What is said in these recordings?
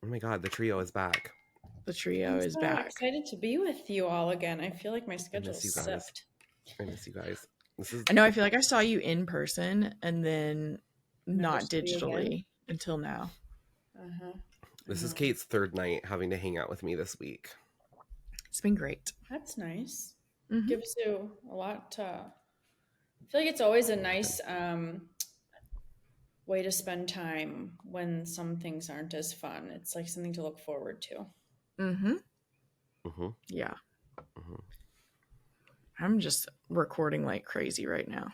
Oh my God, the trio is back. The trio I'm is so back. excited to be with you all again. I feel like my I schedule miss you is guys. sipped. I miss you guys. I know. I feel like I saw you in person and then Never not saw you again. digitally until now. This is Kate's third night having to hang out with me this week. It's been great. That's nice. Mhm. Gives you a lot. I feel like it's always a nice way to spend time when some things aren't as fun. It's like something to look forward to. Yeah. I'm just recording like crazy right now.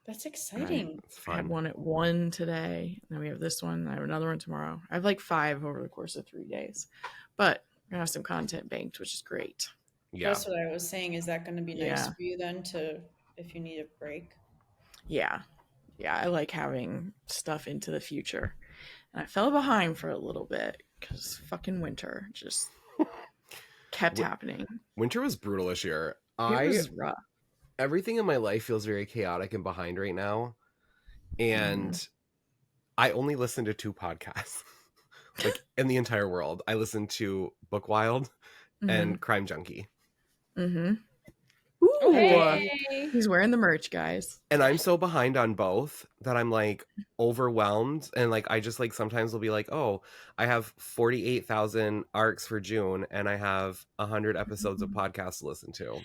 That's exciting. It's I had fun. one at 1 today. And then we have this one. I have another one tomorrow. I have like 5 over the course of 3 days. But we're going to have some content banked, which is great. Yeah. That's what I was saying. Is that going to be nice Yeah. for you then to, if you need a break? Yeah. Yeah, I like having stuff into the future. And I fell behind for a little bit because fucking winter just kept happening. Winter was brutal this year. It was rough. Everything in my life feels very chaotic and behind right now. And I only listen to 2 podcasts. Like in the entire world. I listen to Bookwild and Crime Junkie. Ooh, Hey. he's wearing the merch, guys. And I'm so behind on both that I'm like overwhelmed. And like, I just like sometimes will be like, oh, I have 48,000 arcs for June and I have 100 episodes of podcasts to listen to.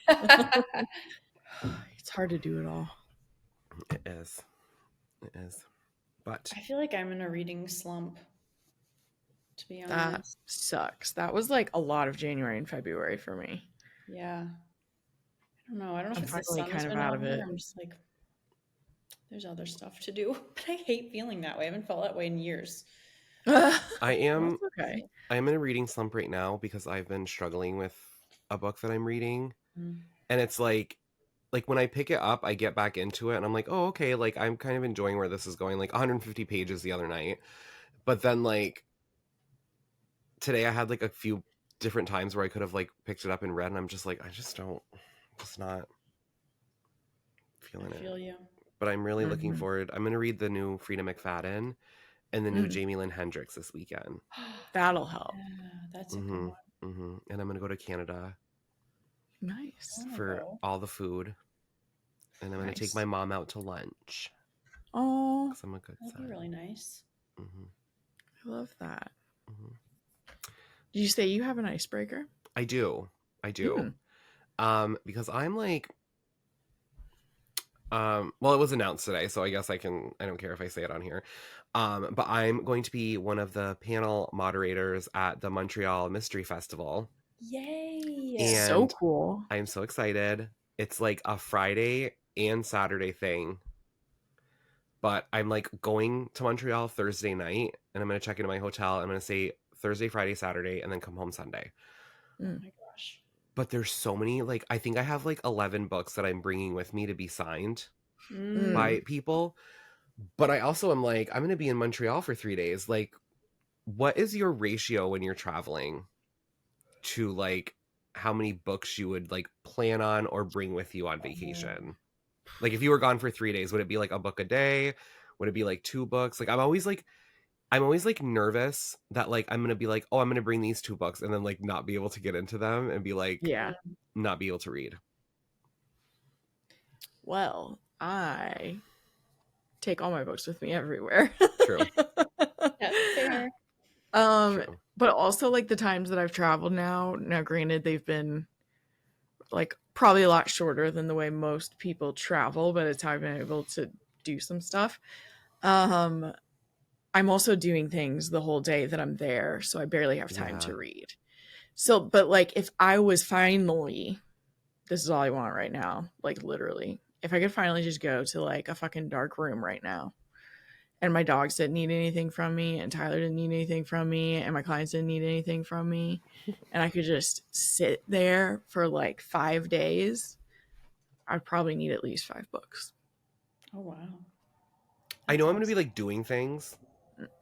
It's hard to do it all. It is. It is. But I feel like I'm in a reading slump, to be honest. That sucks. That was like a lot of January and February for me. Yeah. I don't know. I don't know I'm if it's the finally sun's kind of been out out of here. it. I'm just like, there's other stuff to do. But I hate feeling that way. I haven't felt that way in years. I am That's okay. I'm in a reading slump right now because I've been struggling with a book that I'm reading. And it's like when I pick it up, I get back into it and I'm like, oh, okay, like I'm kind of enjoying where this is going. Like 150 pages the other night. But then like today I had like a few different times where I could have like picked it up and read and I'm just like, just not feeling I feel you. But I'm really looking forward. I'm going to read the new Frida McFadden and the new Jamie Lynn Hendricks this weekend. That'll help. Yeah, that's a good one. And I'm going to go to Canada. Nice. For all the food. And I'm going to take my mom out to lunch. Oh, because I'm a good son. That'd be really nice. I love that. Did you say you have an icebreaker? I do. Because I'm like, well, it was announced today, so I guess I don't care if I say it on here. But I'm going to be one of the panel moderators at the Montreal Mystery Festival. Yay! And so cool. I'm so excited. It's like a Friday and Saturday thing. But I'm like going to Montreal Thursday night and I'm going to check into my hotel. I'm going to say Thursday, Friday, Saturday, and then come home Sunday. Oh my gosh. But there's so many, like, I think I have like 11 books that I'm bringing with me to be signed by people. But I also am like, I'm going to be in Montreal for 3 days. Like, what is your ratio when you're traveling to like how many books you would like plan on or bring with you on vacation? Like if you were gone for 3 days, would it be like a book a day? Would it be like 2 books? Like I'm always like nervous that like I'm gonna be like, oh, I'm gonna bring these 2 books and then like not be able to get into them and be like, not be able to read. Well, I take all my books with me everywhere. True. That's fair. True. But also like the times that I've traveled now granted they've been like probably a lot shorter than the way most people travel, but it's how I've been able to do some stuff. I'm also doing things the whole day that I'm there, so I barely have time to read. So, but like if I was finally, this is all I want right now, like literally, if I could finally just go to like a fucking dark room right now and my dogs didn't need anything from me and Tyler didn't need anything from me and my clients didn't need anything from me and I could just sit there for like 5 days, I'd probably need at least 5 books. Oh, wow. I know I'm going to be like doing things.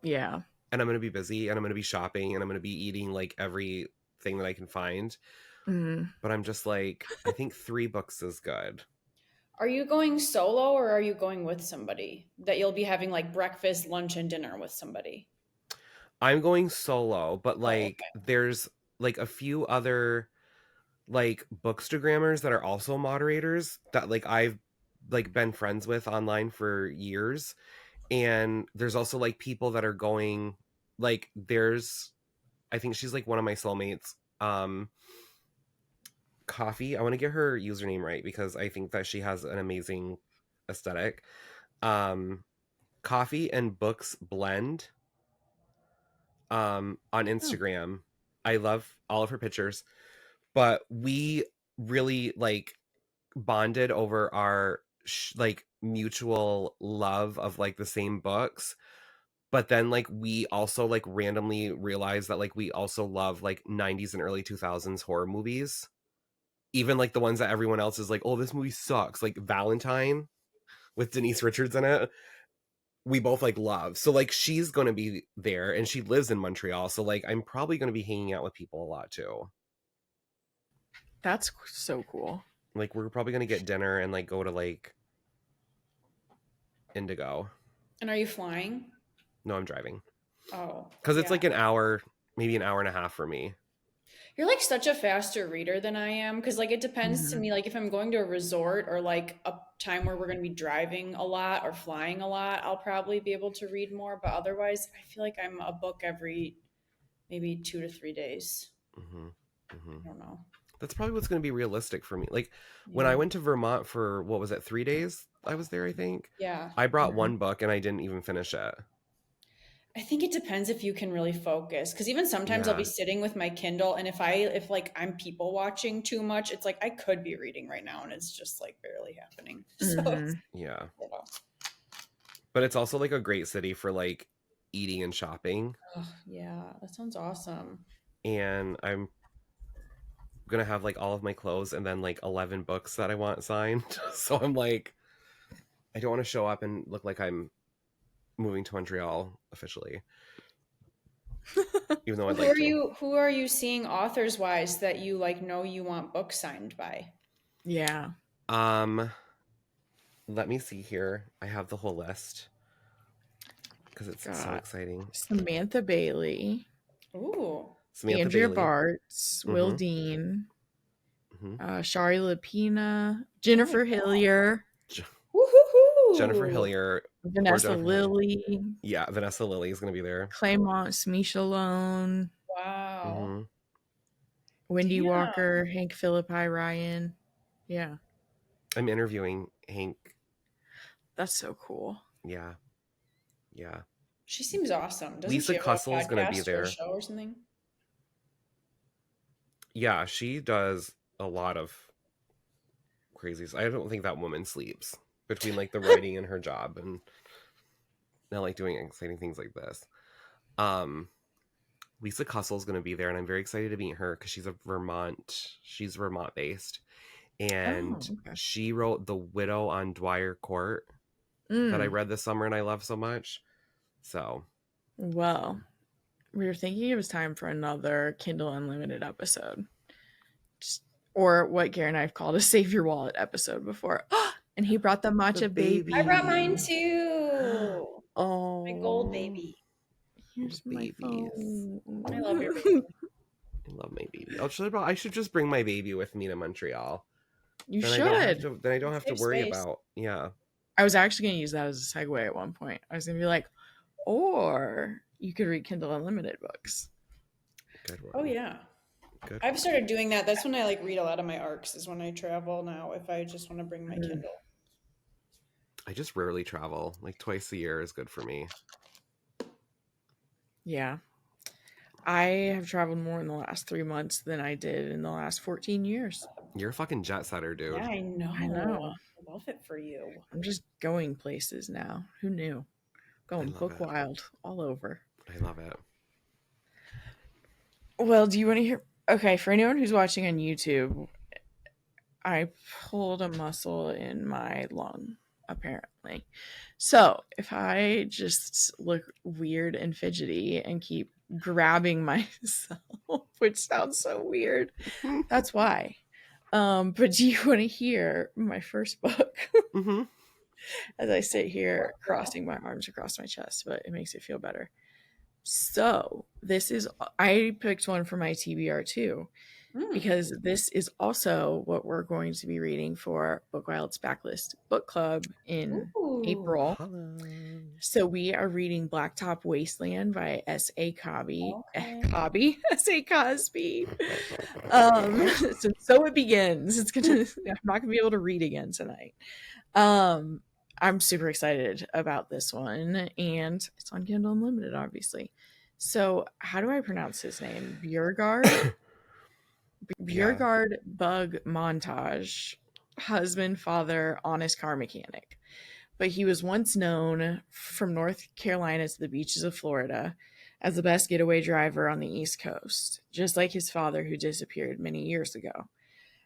Yeah. And I'm going to be busy and I'm going to be shopping and I'm going to be eating like everything that I can find. But I'm just like, I think 3 books is good. Are you going solo or are you going with somebody that you'll be having like breakfast, lunch, and dinner with somebody? I'm going solo, but like okay. there's like a few other like bookstagrammers that are also moderators that like I've like been friends with online for years. And there's also like people that are going, like there's, I think she's like one of my soulmates. Coffee. I want to get her username right because I think that she has an amazing aesthetic. Um, Coffee and Books Blend on Oh. Instagram. I love all of her pictures, but we really like bonded over our like mutual love of like the same books. But then like we also like randomly realized that like we also love like 90s and early 2000s horror movies, even like the ones that everyone else is like, oh, this movie sucks, like Valentine with Denise Richards in it. We both like love. So like she's going to be there and she lives in Montreal. So like I'm probably going to be hanging out with people a lot too. That's so cool. Like we're probably going to get dinner and like go to like Indigo. And are you flying? No, I'm driving. Oh. Because it's yeah. like an hour, maybe an hour and a half for me. You're like such a faster reader than I am because like it depends to me like if I'm going to a resort or like a time where we're going to be driving a lot or flying a lot, I'll probably be able to read more, but otherwise I feel like I'm a book every maybe 2 to 3 days. I don't know. That's probably what's going to be realistic for me. Like when Yeah. I went to Vermont for what was it, 3 days? I was there, I think. Yeah. I brought one book and I didn't even finish it. I think it depends if you can really focus because even sometimes I'll be Yeah. sitting with my Kindle and if like I'm people watching too much, it's like I could be reading right now and it's just like barely happening. So it's, Yeah. you know. But it's also like a great city for like eating and shopping. Oh, yeah, that sounds awesome. And I'm gonna have like all of my clothes and then like 11 books that I want signed. So I'm like, I don't want to show up and look like I'm moving to Montreal officially. Even though I'd like to. Who are you seeing authors wise that you like know you want books signed by? Yeah. Let me see here. I have the whole list because it's so exciting. Samantha Bailey. Ooh. Samantha Andrea Bailey. Bartz, Will Dean, Mm-hmm. Shari Lapina, Jennifer Hillier, Woo-hoo-hoo. Jennifer Hillier. Vanessa Jennifer Lilly, Yeah, Vanessa Lilly is going to be there. Claremont Smichalone, Wow. Wendy Damn. Walker, Hank Philippi Ryan. Yeah. I'm interviewing Hank. That's so cool. Yeah. Yeah. She seems awesome. Doesn't Lisa she have Kussel is a going to be podcast or there. a show or something? Yeah, she does a lot of crazies. I don't think that woman sleeps between like the writing and her job and now like doing exciting things like this. Lisa Kussel is going to be there and I'm very excited to meet her because she's Vermont based. And she wrote The Widow on Dwyer Court that I read this summer and I love so much. So, well, we were thinking it was time for another Kindle Unlimited episode. Or what Gare and I have called a Save Your Wallet episode before. And he brought the matcha baby. I brought mine too. Oh. My gold baby. Here's my phone. I love your baby. I love my baby. I should just bring my baby with me to Montreal. You then should. Then I don't have to Save worry space. about, yeah. I was actually going to use that as a segue at one point. I was going to be like, or you could read Kindle Unlimited books. Good one. Oh, yeah. Good I've one. started doing that. That's when I like read a lot of my arcs is when I travel now if I just want to bring my Kindle. I just rarely travel. Like twice a year is good for me. Yeah. I have traveled more in the last 3 months than I did in the last 14 years. You're a fucking jet setter, dude. Yeah, I know. I love it for you. I'm just going places now. Who knew? Going Bookwild all over. I love it. Well, do you want to hear? Okay, for anyone who's watching on YouTube, I pulled a muscle in my lung, apparently. So if I just look weird and fidgety and keep grabbing myself, which sounds so weird, that's why. But do you want to hear my first book? As I sit here crossing my arms across my chest, but it makes it feel better. So I picked one for my TBR too, because this is also what we're going to be reading for Bookwild's Backlist Book Club in April. Hello. So we are reading Blacktop Wasteland by S.A. Cosby. Okay. S.A. Cosby. So it begins. I'm not gonna be able to read again tonight. I'm super excited about this one, and it's on Kindle Unlimited, obviously. So how do I pronounce his name? Bjergard? Bjergard Bug Montage. Husband, father, honest car mechanic. But he was once known from North Carolina to the beaches of Florida as the best getaway driver on the East Coast, just like his father who disappeared many years ago.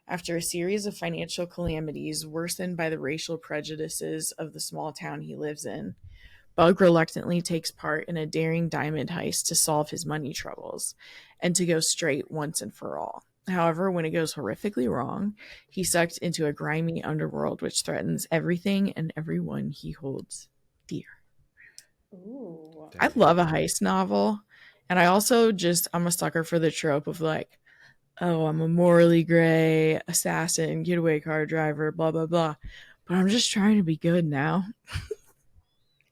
After a series of financial calamities worsened by the racial prejudices of the small town he lives in, Bug reluctantly takes part in a daring diamond heist to solve his money troubles and to go straight once and for all. However, when it goes horrifically wrong, he's sucked into a grimy underworld which threatens everything and everyone he holds dear. Ooh. I love a heist novel. And I also I'm a sucker for the trope of like, oh, I'm a morally gray assassin, getaway car driver, blah, blah, blah. But I'm just trying to be good now.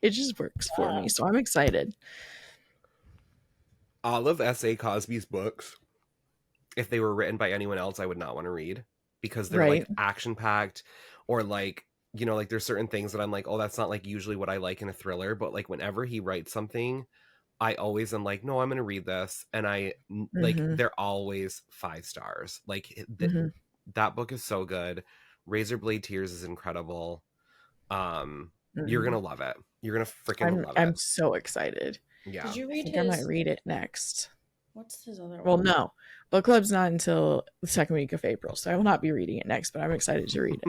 It just works for me. So I'm excited. All of S.A. Cosby's books, if they were written by anyone else, I would not want to read because they're like action packed, or like, you know, like there's certain things that I'm like, oh, that's not like usually what I like in a thriller. But like whenever he writes something, I always am like, no, I'm going to read this. And like, they're always 5 stars. Like that book is so good. Razorblade Tears is incredible. You're going to love it. You're going to freaking love it. I'm so excited. Yeah. Did you read I might read it next. What's his other one? Well, no. Book club's not until the second week of April, so I will not be reading it next, but I'm excited to read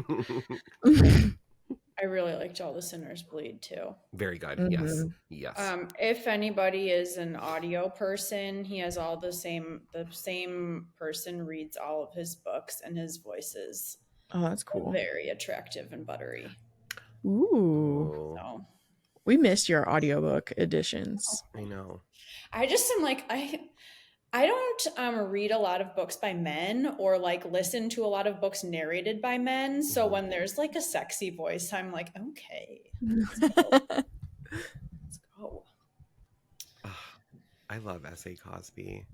it. I really liked All the Sinners Bleed too. Very good. Yes. If anybody is an audio person, he has all the same person reads all of his books, and his voice is that's cool. Very attractive and buttery. Ooh. So we missed your audiobook editions. I know. I just am like, I don't read a lot of books by men or like listen to a lot of books narrated by men. So when there's like a sexy voice, I'm like, okay, let's go. Let's go. I love S.A. Cosby.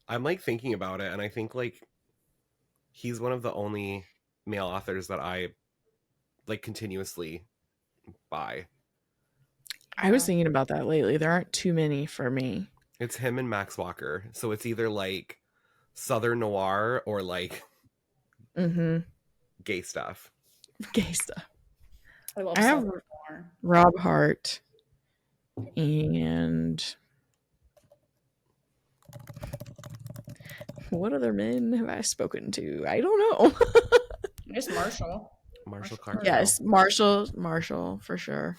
I'm like thinking about it, and I think like he's one of the only male authors that I like continuously buy. I was thinking about that lately. There aren't too many for me. It's him and Max Walker. So it's either like Southern noir or like gay stuff. Gay stuff. I have noir. Rob Hart and what other men have I spoken to? I don't know. I guess Marshall Clark. Yes, Marshall for sure.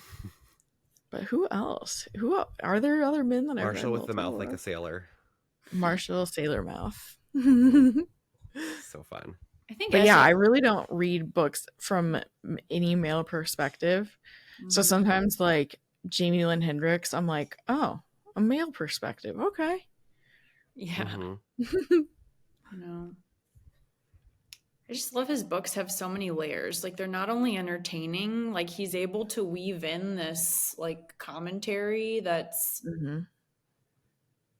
But who else? Are there other men that Marshall with the mouth like a sailor. Marshall Sailor Mouth. So fun. I really don't read books from any male perspective. So sometimes like Jamie Lynn Hendricks, I'm like, oh, a male perspective. Okay. Yeah. No. I just love his books have so many layers. Like they're not only entertaining, like he's able to weave in this like commentary that's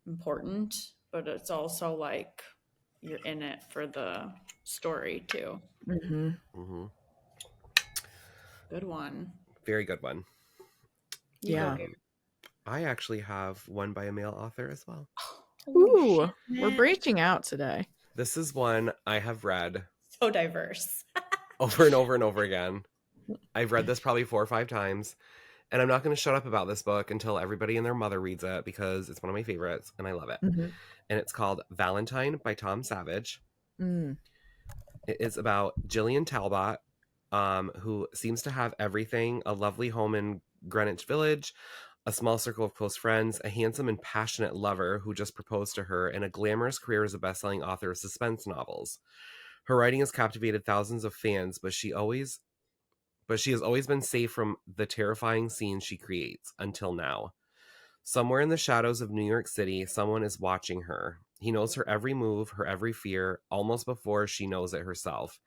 important, but it's also like you're in it for the story too. Good one. Very good one. Yeah. I actually have one by a male author as well. Ooh, we're branching out today. This is one I have read. So diverse. Over and over and over again. I've read this probably 4 or 5 times. And I'm not going to shut up about this book until everybody and their mother reads it because it's one of my favorites and I love it. And it's called Valentine by Tom Savage. It is about Jillian Talbot, who seems to have everything: a lovely home in Greenwich Village, a small circle of close friends, a handsome and passionate lover who just proposed to her, and a glamorous career as a best-selling author of suspense novels. Her writing has captivated thousands of fans, but she has always been safe from the terrifying scenes she creates until now. Somewhere in the shadows of New York City, someone is watching her. He knows her every move, her every fear, almost before she knows it herself.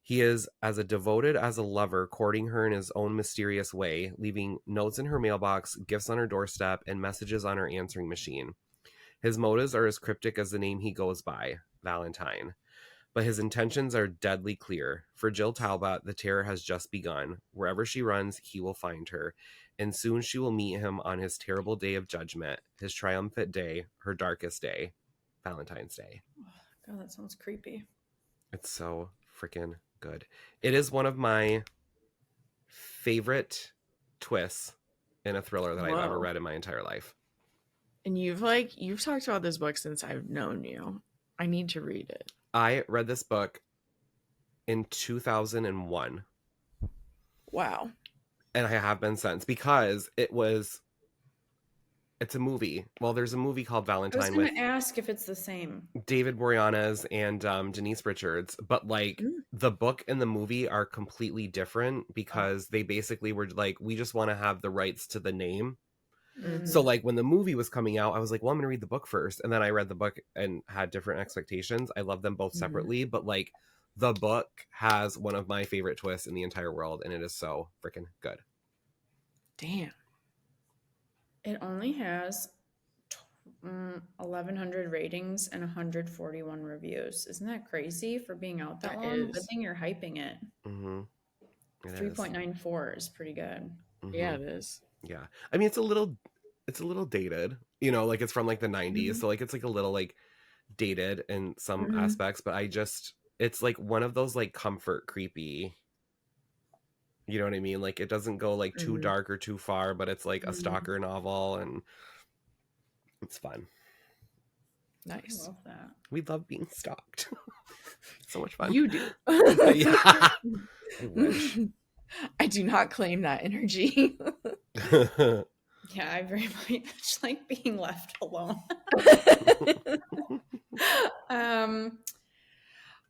He is as devoted as a lover, courting her in his own mysterious way, leaving notes in her mailbox, gifts on her doorstep, and messages on her answering machine. His motives are as cryptic as the name he goes by, Valentine. But his intentions are deadly clear. For Jill Talbot, the terror has just begun. Wherever she runs, he will find her. And soon she will meet him on his terrible day of judgment, his triumphant day, her darkest day, Valentine's Day. God, that sounds creepy. It's so freaking good. It is one of my favorite twists in a thriller that I've ever read in my entire life. And you've talked about this book since I've known you. I need to read it. I read this book in 2001. Wow. And I have been since, because it's a movie. Well, there's a movie called Valentine. I was going to ask if it's the same. David Boreanaz and Denise Richards, but like the book and the movie are completely different, because they basically were like, we just want to have the rights to the name. Mm-hmm. So like when the movie was coming out, I was like, well, I'm going to read the book first. And then I read the book and had different expectations. I love them both separately, but like the book has one of my favorite twists in the entire world, and it is so freaking good. Damn. It only has 1,100 ratings and 141 reviews. Isn't that crazy for being out that long? Good thing you're hyping it. Mm-hmm. 3.94 is pretty good. Mm-hmm. Yeah, it is. Yeah. I mean, it's a little dated, you know, like it's from like the 90s. So like, it's like a little like dated in some aspects, but it's like one of those like comfort creepy, you know what I mean? Like it doesn't go like too dark or too far, but it's like a stalker novel, and it's fun. Nice. I love that. We love being stalked. So much fun. You do. Yeah. I wish. I do not claim that energy. Yeah, I very much like being left alone.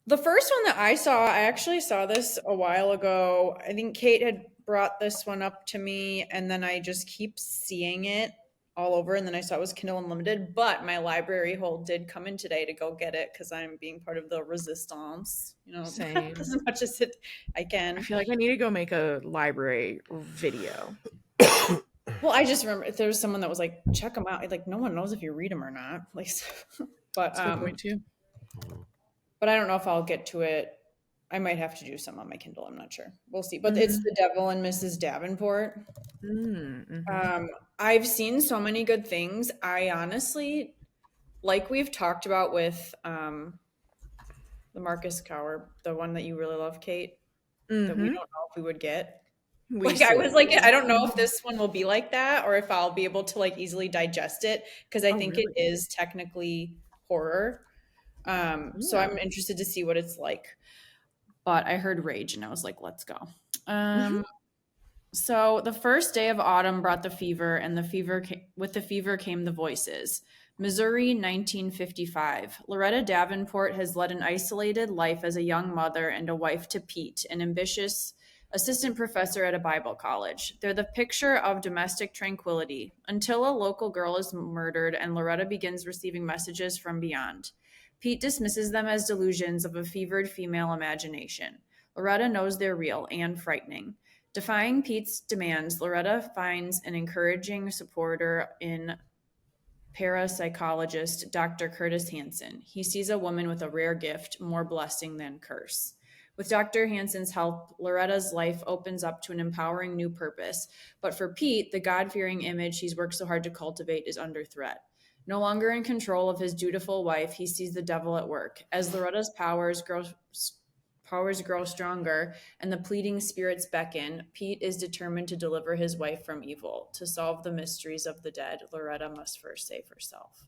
The first one that I actually saw this a while ago. I think Kate had brought this one up to me, and then I just keep seeing it all over, and then I saw it was Kindle Unlimited, but my library hold did come in today to go get it, because I'm being part of the resistance, you know. Same. As much as I can. I feel like I need to go make a library video. Well, I just remember there was someone that was like, check them out. Like, no one knows if you read them or not. Like, but that's a good point too. But I don't know if I'll get to it. I might have to do some on my Kindle. I'm not sure. We'll see. But it's The Devil and Mrs Davenport. I've seen so many good things. I honestly, like we've talked about with the Marcus Cower, the one that you really love, Kate, that we don't know if we would get. I was like, I don't know if this one will be like that, or if I'll be able to like easily digest it, because I think it is technically horror. So I'm interested to see what it's like. But I heard rage and I was like, let's go. So the first day of autumn brought the fever, and with the fever came the voices. Missouri, 1955. Loretta Davenport has led an isolated life as a young mother and a wife to Pete, an ambitious assistant professor at a Bible college. They're the picture of domestic tranquility until a local girl is murdered and Loretta begins receiving messages from beyond. Pete dismisses them as delusions of a fevered female imagination. Loretta knows they're real and frightening. Defying Pete's demands, Loretta finds an encouraging supporter in parapsychologist Dr. Curtis Hanson. He sees a woman with a rare gift, more blessing than curse. With Dr. Hanson's help, Loretta's life opens up to an empowering new purpose. But for Pete, the God-fearing image he's worked so hard to cultivate is under threat. No longer in control of his dutiful wife, he sees the devil at work. As Loretta's powers grow stronger and the pleading spirits beckon, Pete is determined to deliver his wife from evil. To solve the mysteries of the dead, Loretta must first save herself.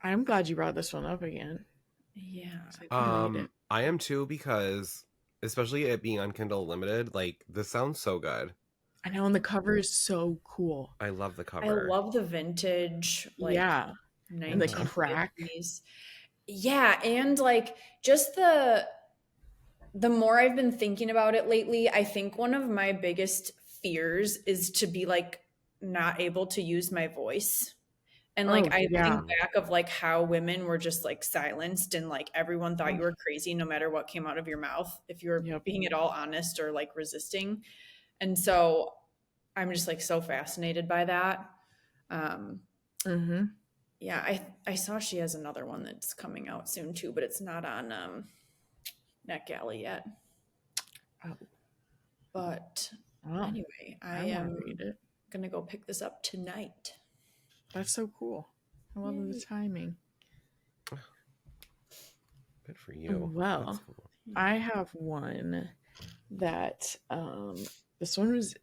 I'm glad you brought this one up again. Yeah. I am too, because especially it being on Kindle Unlimited, like this sounds so good. I know, and the cover is so cool. I love the cover. I love the vintage, like, and the crack. Yeah, and like just the more I've been thinking about it lately, I think one of my biggest fears is to be like not able to use my voice. And like I think back of like how women were just like silenced and like everyone thought you were crazy no matter what came out of your mouth if you were being at all honest or like resisting. And so I'm just like so fascinated by that. Yeah, I saw she has another one that's coming out soon too, but it's not on NetGalley yet. But anyway, I am gonna go pick this up tonight. That's so cool. I love the timing. Good for you. Well, cool. I have one that this one was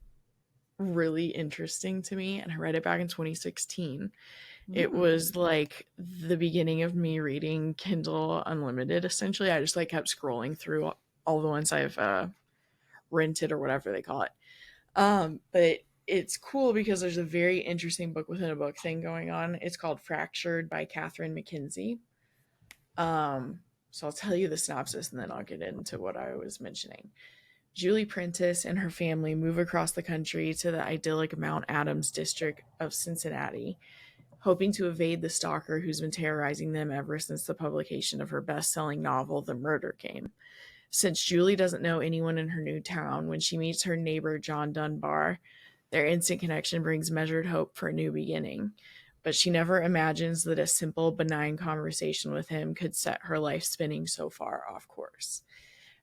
really interesting to me, and I read it back in 2016. It was like the beginning of me reading Kindle Unlimited. Essentially, I just like kept scrolling through all the ones I've rented or whatever they call it. But it's cool because there's a very interesting book within a book thing going on. It's called Fractured by Catherine McKenzie. So I'll tell you the synopsis and then I'll get into what I was mentioning. Julie Prentice and her family move across the country to the idyllic Mount Adams district of Cincinnati, hoping to evade the stalker who's been terrorizing them ever since the publication of her best-selling novel, The Murder Game. Since Julie doesn't know anyone in her new town, when she meets her neighbor, John Dunbar, their instant connection brings measured hope for a new beginning. But she never imagines that a simple, benign conversation with him could set her life spinning so far off course.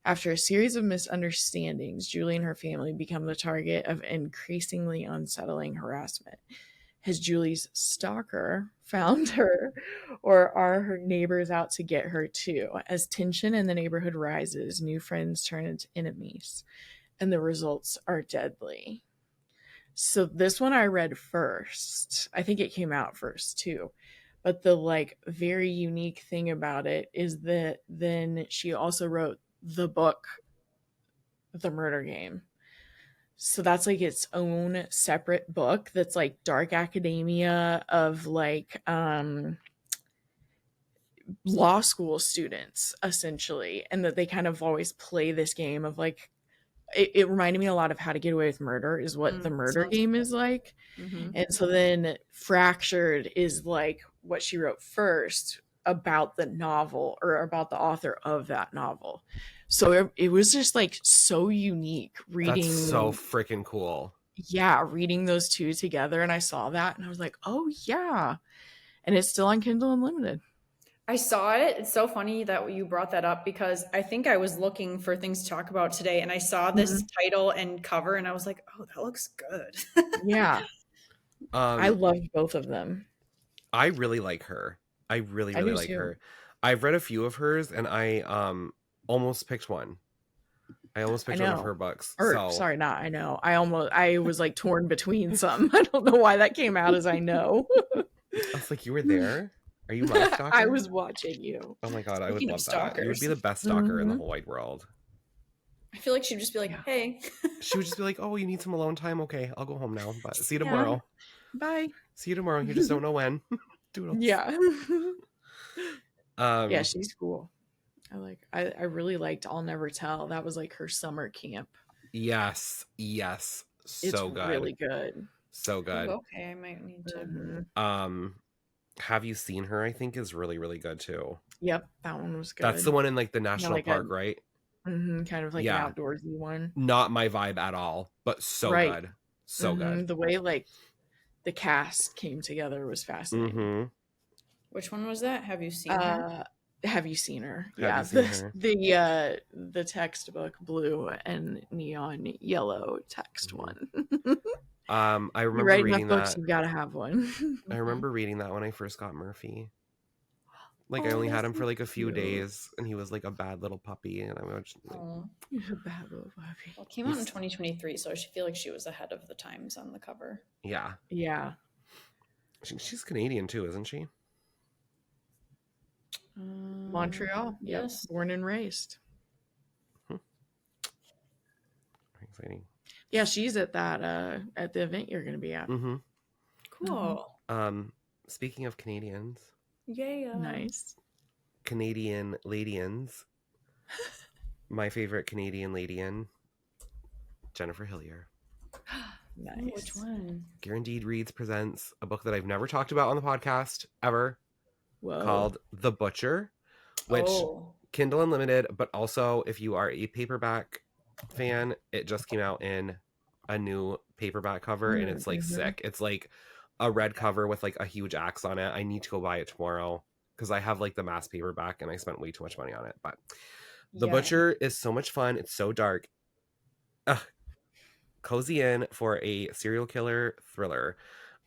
After a series of misunderstandings, Julie and her family become the target of increasingly unsettling harassment. Has Julie's stalker found her, or are her neighbors out to get her too? As tension in the neighborhood rises, new friends turn into enemies, and the results are deadly. So this one I read first. I think it came out first too. But the like very unique thing about it is that then she also wrote the book, The Murder Game. So that's like its own separate book that's like dark academia of like law school students essentially, and that they kind of always play this game of like it reminded me a lot of How to Get Away with Murder is what the murder game is like. And so then Fractured is like what she wrote first about the novel or about the author of that novel. So it was just like so unique reading. That's so freaking cool. Yeah, reading those two together, and I saw that and I was like, oh yeah. And it's still on Kindle Unlimited. I saw it. It's so funny that you brought that up because I think I was looking for things to talk about today and I saw this title and cover and I was like, oh, that looks good. Yeah. I loved both of them. I really like her. I really like her. I've read a few of hers and I almost picked one. I almost picked one of her books. Sorry, not I know. I was like torn between some. I don't know why that came out as I know. I was like, you were there? Are you my stalker? I was watching you. Oh my god, I would love that. You would be the best stalker in the whole wide world. I feel like she'd just be like, hey. She would just be like, oh, you need some alone time? Okay, I'll go home now. But see you tomorrow. Bye. See you tomorrow. You just don't know when. Doodles. Yeah. Yeah, she's cool. I really liked I'll Never Tell. That was like her summer camp. Yes. It's so good. Really good. So good. Okay, I might need to. Have You Seen Her? I think is really, really good too. Yep, that one was good. That's the one in like the national park, right? Kind of like an outdoorsy one. Not my vibe at all, but so good. So good. The way like the cast came together was fascinating. Which one was that? Have You Seen Her? Have You Seen Her? Have you seen her? The textbook blue and neon yellow text one. I remember reading that. Books, you gotta have one. I remember reading that when I first got Murphy. Like I only had him for like a few days, and he was like a bad little puppy, and I was just like, He's a bad little puppy. Well, it came out in 2023, so I feel like she was ahead of the times on the cover. Yeah. She's Canadian too, isn't she? Montreal. Yes. Born and raised. Exciting. Yeah, she's at that at the event you're going to be at. Cool. Speaking of Canadians. Yeah. Nice. Canadian Ladians. My favorite Canadian Ladian, Jennifer Hillier. Nice. Ooh, which one? Gare Indeed Reads presents a book that I've never talked about on the podcast ever. Whoa. Called The Butcher, which Kindle Unlimited, but also if you are a paperback fan, it just came out in a new paperback cover and it's like sick. It's like a red cover with like a huge axe on it. I need to go buy it tomorrow because I have like the mass paperback and I spent way too much money on it. But The Butcher is so much fun. It's so dark. Cozy in for a serial killer thriller.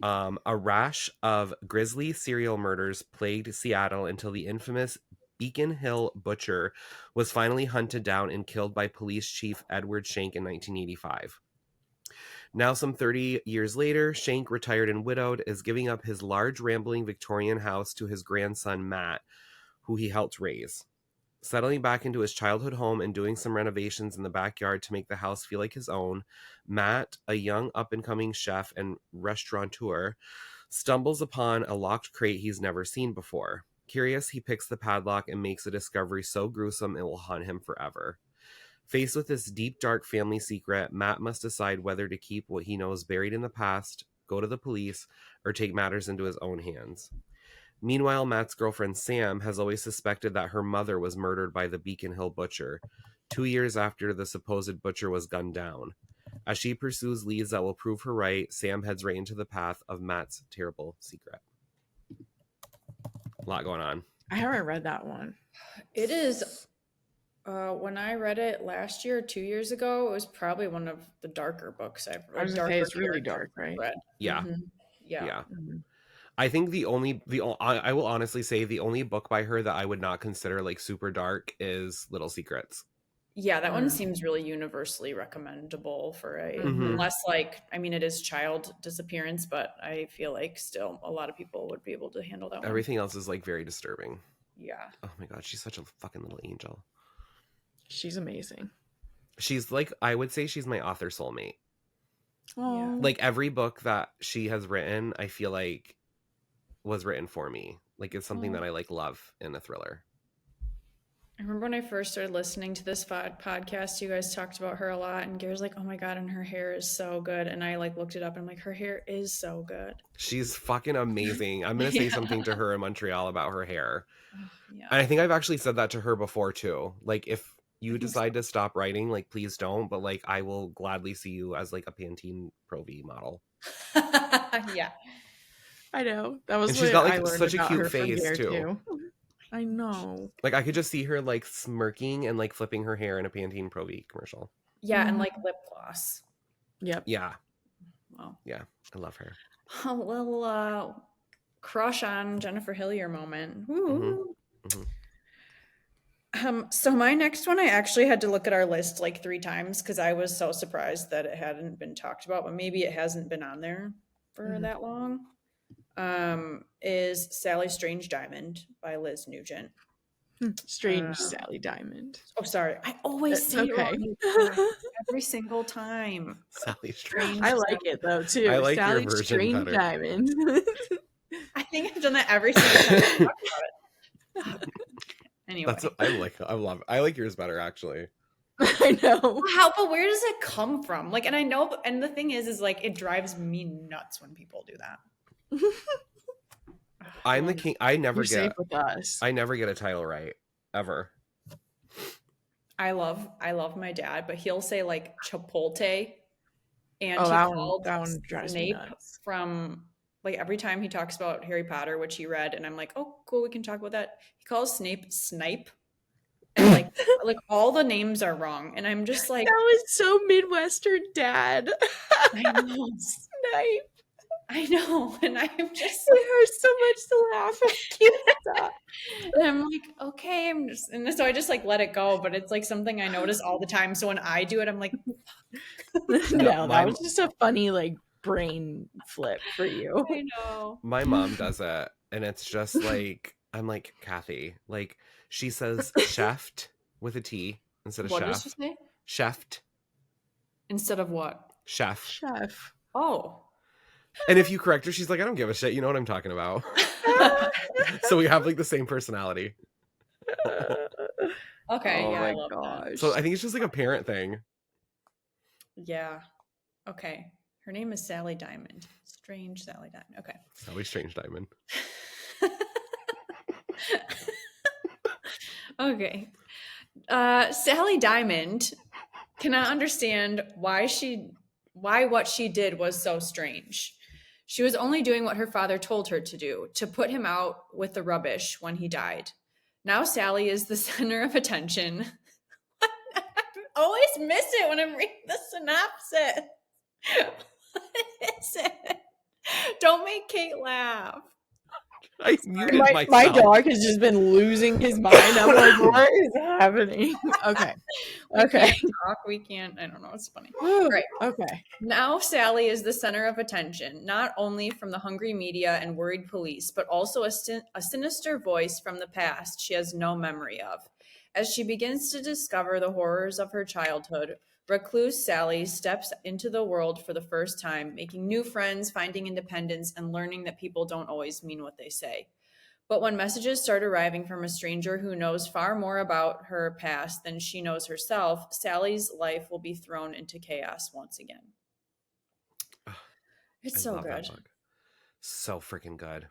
A rash of grisly serial murders plagued Seattle until the infamous Beacon Hill Butcher was finally hunted down and killed by Police Chief Edward Shank in 1985. Now, some 30 years later, Shank, retired and widowed, is giving up his large, rambling Victorian house to his grandson, Matt, who he helped raise. Settling back into his childhood home and doing some renovations in the backyard to make the house feel like his own, Matt, a young up-and-coming chef and restaurateur, stumbles upon a locked crate he's never seen before. Curious, he picks the padlock and makes a discovery so gruesome it will haunt him forever. Faced with this deep, dark family secret, Matt must decide whether to keep what he knows buried in the past, go to the police, or take matters into his own hands. Meanwhile, Matt's girlfriend Sam has always suspected that her mother was murdered by the Beacon Hill Butcher, 2 years after the supposed butcher was gunned down. As she pursues leads that will prove her right, Sam heads right into the path of Matt's terrible secret. A lot going on. I haven't read that one. It is. When I read it last year, 2 years ago, it was probably one of the darker books I've read. I was gonna say it's really dark, right? Yeah. Yeah. I think I will honestly say the only book by her that I would not consider like super dark is Little Secrets. Yeah, that one seems really universally recommendable for unless like, I mean, it is child disappearance, but I feel like still a lot of people would be able to handle that one. Everything else is like very disturbing. Yeah. Oh my God, she's such a fucking little angel. She's amazing. She's like, I would say she's my author soulmate. Oh. Like every book that she has written, I feel like was written for me. Like it's something that I like love in a thriller. I remember when I first started listening to this podcast, you guys talked about her a lot, and Gare's like, oh my God, and her hair is so good. And I like looked it up and I'm like, her hair is so good. She's fucking amazing. I'm going to say something to her in Montreal about her hair. Yeah. And I think I've actually said that to her before too. Like if you decide to stop writing, like please don't, but like I will gladly see you as like a Pantene Pro V model. Yeah. I know. That was and she's got like I learned such a about cute her from face Gare, too. I know. Like I could just see her like smirking and like flipping her hair in a Pantene Pro V commercial. Yeah, and like lip gloss. Yep. Yeah. Wow. Yeah, I love her. A little crush on Jennifer Hillier moment. Woo. So my next one, I actually had to look at our list like 3 times because I was so surprised that it hadn't been talked about, but maybe it hasn't been on there for that long. Is Sally Strange Diamond by Liz Nugent. Strange Sally Diamond. Oh, sorry. I always say it wrong every single time. Sally Strange. I like it though too. I like Sally your version Strange better. Diamond. I think I've done that every single time I talk about it. Anyway. I like yours better actually. I know. But where does it come from? Like, and I know, and the thing is like, it drives me nuts when people do that. I'm the king. I never You're safe with us. I never get a title right ever. I love my dad, but he'll say like Chipotle, and that one drives me Snape nuts. from like every time he talks about Harry Potter, which he read, and I'm like, oh, cool, we can talk about that. He calls Snape Snipe, and like all the names are wrong, and I'm just like, that was so Midwestern, Dad. I know. Snipe. I know, and I'm just like, there's so much to laugh at. And I'm like, okay, and so I just like let it go, but it's like something I notice all the time. So when I do it, I'm like, no, that was just a funny like brain flip for you. I know. My mom does it, and it's just like I'm like, Kathy, like she says cheft with a T instead of what chef. What does she say? Cheft. Instead of what? Chef. Chef. Oh. And if you correct her, she's like, I don't give a shit. You know what I'm talking about. So we have like the same personality. Okay. Oh yeah, my I love gosh. that. So I think it's just like a parent thing. Yeah. Okay. Her name is Sally Diamond. Strange Sally Diamond. Okay. Sally Strange Diamond. Okay. Sally Diamond cannot understand why what she did was so strange. She was only doing what her father told her to do, to put him out with the rubbish when he died. Now Sally is the center of attention. I always miss it when I'm reading the synopsis. What is it? Don't make Kate laugh. I muted myself. My dog has just been losing his mind. I'm like, what is happening? Okay. Okay. We can't. I don't know. It's funny. Right. Okay. Now Sally is the center of attention, not only from the hungry media and worried police, but also a sinister voice from the past she has no memory of. As she begins to discover the horrors of her childhood, recluse Sally steps into the world for the first time, making new friends, finding independence, and learning that people don't always mean what they say. But when messages start arriving from a stranger who knows far more about her past than she knows herself, Sally's life will be thrown into chaos once again. It's so good. So freaking good.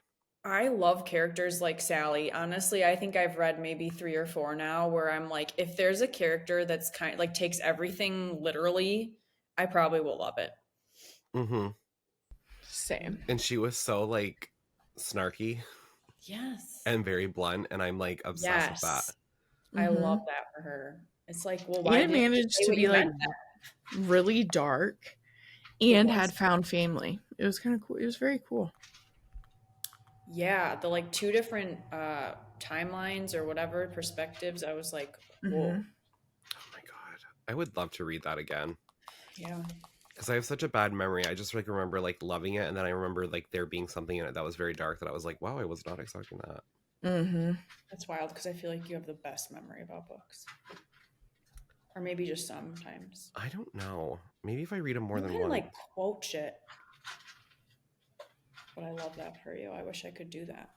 I love characters like Sally. Honestly, I think I've read maybe 3 or 4 now where I'm like, if there's a character that's kind of like takes everything literally, I probably will love it. Mm-hmm. Same. And she was so like snarky. Yes. And very blunt, and I'm like obsessed with that. I love that for her. It's like, well, why did it manage to be like really dark and had found family? It was kind of cool. It was very cool. Yeah, the like 2 different timelines or whatever perspectives. I was like, whoa. Oh my god, I would love to read that again. Yeah, because I have such a bad memory. I just like remember like loving it, and then I remember like there being something in it that was very dark that I was like, wow, I was not expecting that. That's wild, because I feel like you have the best memory about books, or maybe just sometimes. I don't know. Maybe if I read them more than once. one. Like quote shit. But I love that for you. I wish I could do that.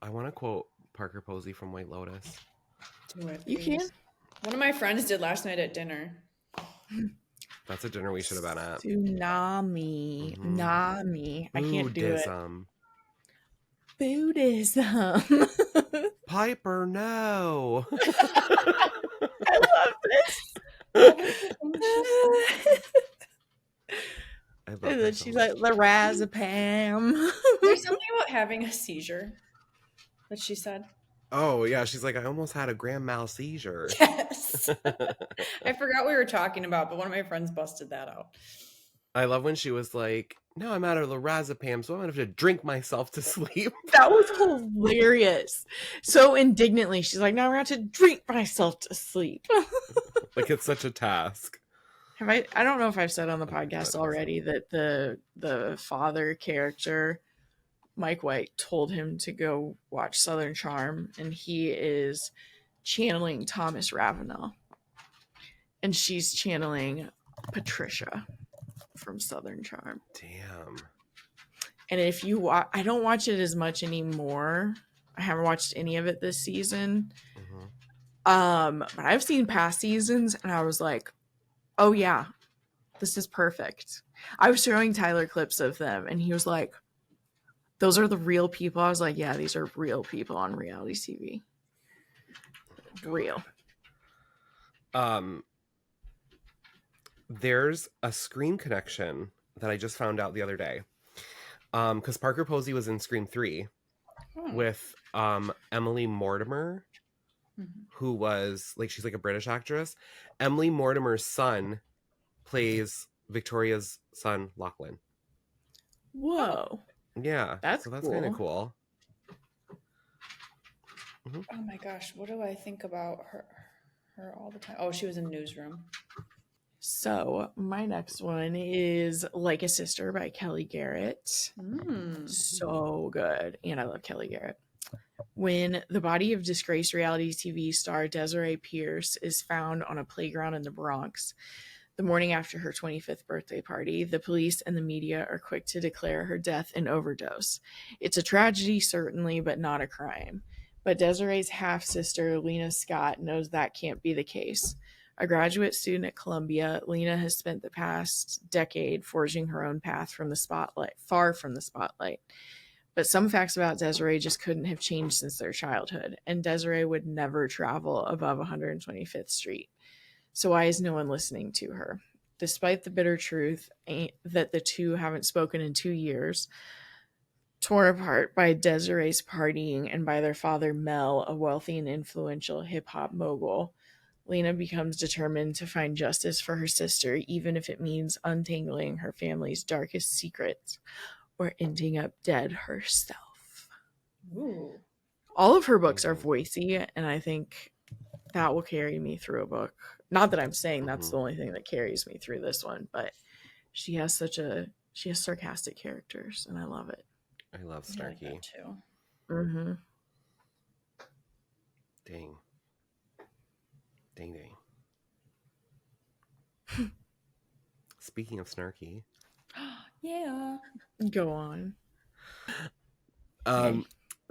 I want to quote Parker Posey from White Lotus. Do it, you can. One of my friends did last night at dinner. That's a dinner we should have been at. Tsunami. Nami. I can't do it. Buddhism. Piper, no. I love this. And then she's like, lorazepam. There's something about having a seizure that she said. Oh, yeah. She's like, I almost had a grand mal seizure. Yes. I forgot we were talking about, but one of my friends busted that out. I love when she was like, no, I'm out of lorazepam, so I'm going to have to drink myself to sleep. That was hilarious. So indignantly, she's like, now I'm going to have to drink myself to sleep. Like, it's such a task. I don't know if I've said on the podcast already that the father character, Mike White, told him to go watch Southern Charm, and he is channeling Thomas Ravenel, and she's channeling Patricia from Southern Charm. Damn. And if you watch, I don't watch it as much anymore. I haven't watched any of it this season. But I've seen past seasons, and I was like, oh yeah, this is perfect. I was showing Tyler clips of them, and he was like, those are the real people. I was like, yeah, these are real people on reality TV. Real. There's a Scream connection that I just found out the other day. Because Parker Posey was in Scream 3 with Emily Mortimer, who was like, she's like a British actress. Emily Mortimer's son plays Victoria's son, Lachlan. Whoa. Yeah. That's kind of cool. Oh my gosh, what do I think about her all the time? Oh, she was in Newsroom. So my next one is Like a Sister by Kelly Garrett. So good. And I love Kelly Garrett. When the body of disgraced reality TV star Desiree Pierce is found on a playground in the Bronx the morning after her 25th birthday party, the police and the media are quick to declare her death an overdose. It's a tragedy, certainly, but not a crime. But Desiree's half-sister, Lena Scott, knows that can't be the case. A graduate student at Columbia, Lena has spent the past decade forging her own path from the spotlight, far from the spotlight. But some facts about Desiree just couldn't have changed since their childhood, and Desiree would never travel above 125th Street. So why is no one listening to her? Despite the bitter truth that the two haven't spoken in 2 years, torn apart by Desiree's partying and by their father Mel, a wealthy and influential hip-hop mogul, Lena becomes determined to find justice for her sister, even if it means untangling her family's darkest secrets or ending up dead herself. Ooh. All of her books are voicey, and I think that will carry me through a book. Not that I'm saying that's the only thing that carries me through this one, but she has sarcastic characters, and I love it. I love snarky. I like that too. Mm-hmm. Dang. Speaking of snarky. Yeah. Go on.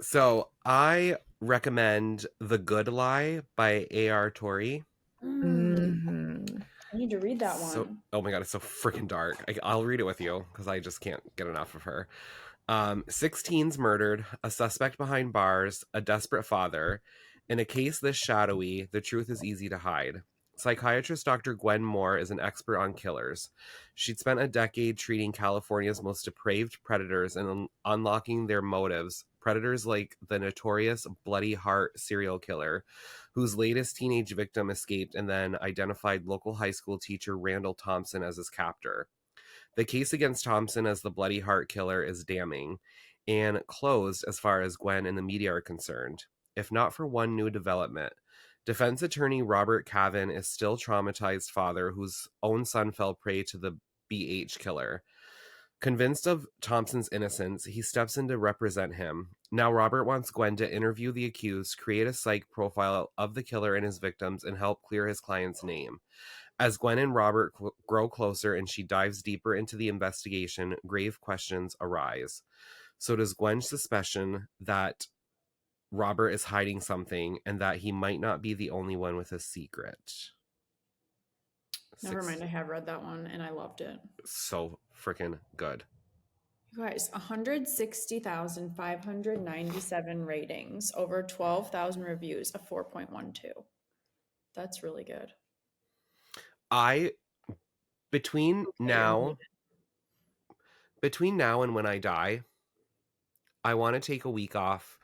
So I recommend The Good Lie by A.R. Torrey. Mm-hmm. I need to read that one. Oh my god, it's so freaking dark. I'll read it with you because I just can't get enough of her. 6 teens murdered, a suspect behind bars, a desperate father. In a case this shadowy, the truth is easy to hide. Psychiatrist Dr. Gwen Moore is an expert on killers. She'd spent a decade treating California's most depraved predators and unlocking their motives. Predators like the notorious Bloody Heart serial killer, whose latest teenage victim escaped and then identified local high school teacher Randall Thompson as his captor. The case against Thompson as the Bloody Heart killer is damning and closed as far as Gwen and the media are concerned, if not for one new development. Defense attorney Robert Cavan is still traumatized father whose own son fell prey to the BH killer. Convinced of Thompson's innocence, he steps in to represent him. Now Robert wants Gwen to interview the accused, create a psych profile of the killer and his victims, and help clear his client's name. As Gwen and Robert grow closer and she dives deeper into the investigation, grave questions arise. So does Gwen's suspicion that Robert is hiding something and that he might not be the only one with a secret. Never mind, I have read that one and I loved it. So freaking good. You guys, 160,597 ratings, over 12,000 reviews, a 4.12. That's really good. Between now and when I die, I want to take a week off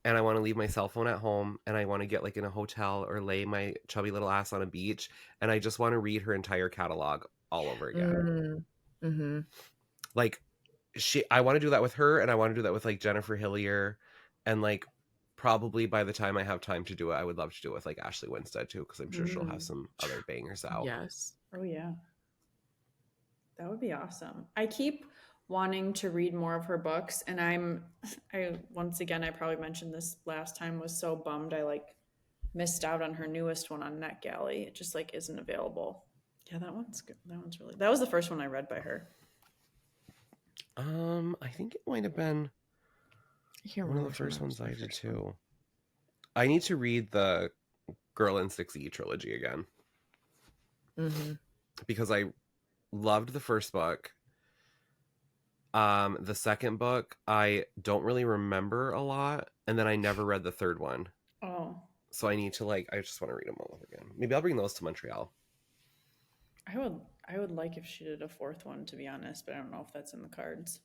and I want to leave my cell phone at home and I want to get like in a hotel or lay my chubby little ass on a beach and I just want to read her entire catalog all over again. Mm-hmm. Like I want to do that with her and I want to do that with like Jennifer Hillier and like probably by the time I have time to do it, I would love to do it with like Ashley Winstead too, because I'm sure she'll have some other bangers out. Yes. Oh yeah. That would be awesome. I keep wanting to read more of her books and I once again, I probably mentioned this last time, was so bummed I like missed out on her newest one on NetGalley. It just like isn't available. Yeah, that one's good. That was the first one I read by her. I think it might have been one of the first ones I did too. I need to read the Girl in 6E trilogy again. Mm-hmm. Because I loved the first book. The second book, I don't really remember a lot. And then I never read the third one. Oh. So I need to I just want to read them all over again. Maybe I'll bring those to Montreal. I would like if she did a fourth one, to be honest, but I don't know if that's in the cards.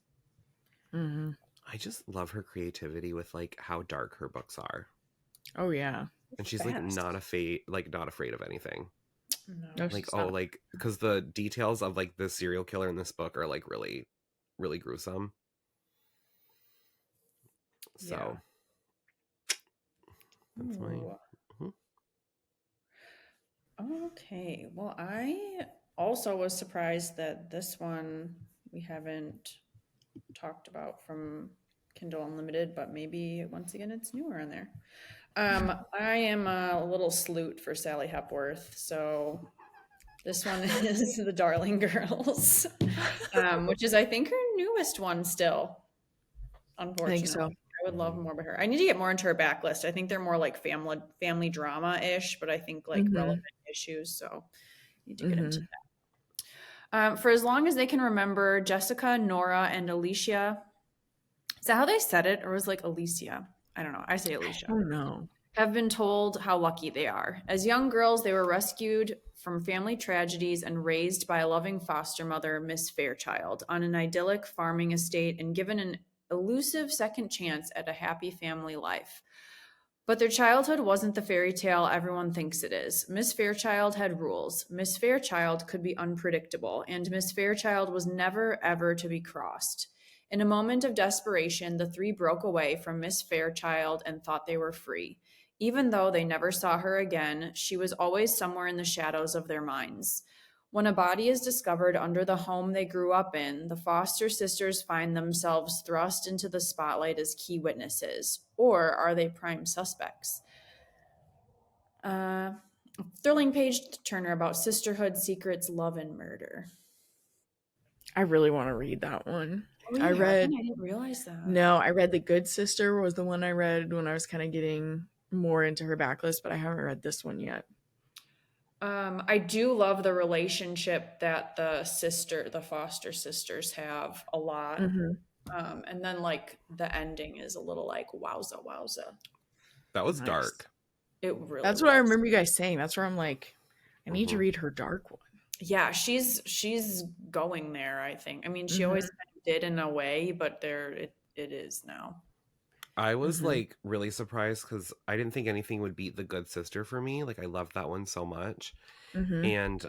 Mm-hmm. I just love her creativity with like how dark her books are. Oh yeah. And she's like not afraid of anything. No. Because the details of like the serial killer in this book are like really, really gruesome. So that's mine. Okay. Well, I also was surprised that this one we haven't talked about from Kindle Unlimited, but maybe once again it's newer in there. I am a little sleut for Sally Hepworth, so this one is The Darling Girls, which is I think her newest one still. Unfortunately, I think so. I would love more by her. I need to get more into her backlist. I think they're more like family drama-ish, but I think like relevant issues, so need to get into that. For as long as they can remember, Jessica, Nora, and Alicia. Is that how they said it, or was it like Alicia? I don't know. I say Alicia. Oh no. Have been told how lucky they are. As young girls, they were rescued from family tragedies and raised by a loving foster mother, Miss Fairchild, on an idyllic farming estate and given an elusive second chance at a happy family life. But their childhood wasn't the fairy tale everyone thinks it is. Miss Fairchild had rules. Miss Fairchild could be unpredictable, and Miss Fairchild was never, ever to be crossed. In a moment of desperation, the three broke away from Miss Fairchild and thought they were free. Even though they never saw her again, she was always somewhere in the shadows of their minds. When a body is discovered under the home they grew up in, the foster sisters find themselves thrust into the spotlight as key witnesses. Or are they prime suspects? Thrilling page turner about sisterhood, secrets, love, and murder. I really want to read that one. Oh, I didn't realize that. No, I read The Good Sister was the one I read when I was kind of getting more into her backlist, but I haven't read this one yet. I do love the relationship that the foster sisters have a lot. And then like the ending is a little like wowza. That was dark. It really That's what I remember you guys saying. That's where I'm like, I need to read her dark one. Yeah, she's going there, I think. I mean, she always kind of did in a way, but it is now. I was like really surprised because I didn't think anything would beat The Good Sister for me. Like I loved that one so much. And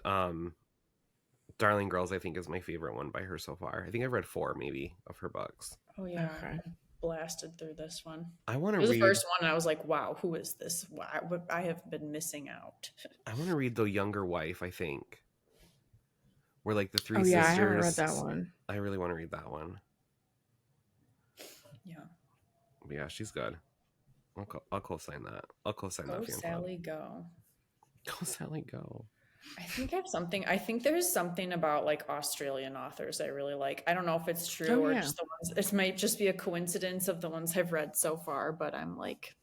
Darling Girls, I think, is my favorite one by her so far. I think I've read 4 maybe of her books. Oh yeah, okay. Blasted through this one. I want to read. It was the first one, and I was like, "Wow, who is this? I have been missing out." I want to read The Younger Wife. I think, where like the 3 sisters. Yeah, I haven't read that one. I really want to read that one. Yeah. Yeah, she's good. I'll co-sign that. I'll co-sign that. Go Sally, go. Go Sally, go. I think I have something. I think there's something about like Australian authors I really like. I don't know if it's true or just the ones. It might just be a coincidence of the ones I've read so far, but I'm like,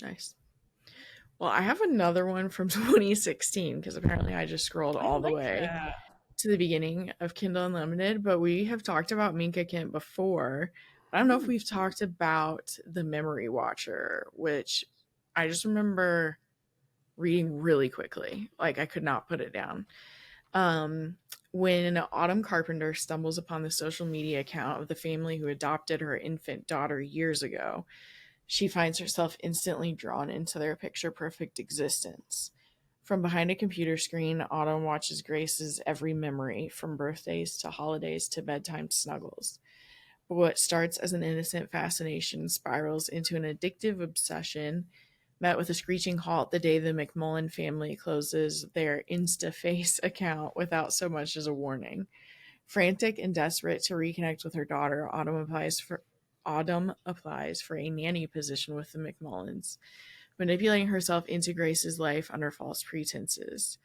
nice. Well, I have another one from 2016 because apparently I just scrolled all the way to the beginning of Kindle Unlimited. But we have talked about Minka Kent before. I don't know if we've talked about The Memory Watcher, which I just remember reading really quickly. Like I could not put it down. When Autumn Carpenter stumbles upon the social media account of the family who adopted her infant daughter years ago, she finds herself instantly drawn into their picture-perfect existence. From behind a computer screen, Autumn watches Grace's every memory, from birthdays to holidays to bedtime snuggles. But what starts as an innocent fascination spirals into an addictive obsession, met with a screeching halt the day the McMullen family closes their InstaFace account without so much as a warning. Frantic and desperate to reconnect with her daughter, Autumn applies for a nanny position with the McMullens, manipulating herself into Grace's life under false pretenses.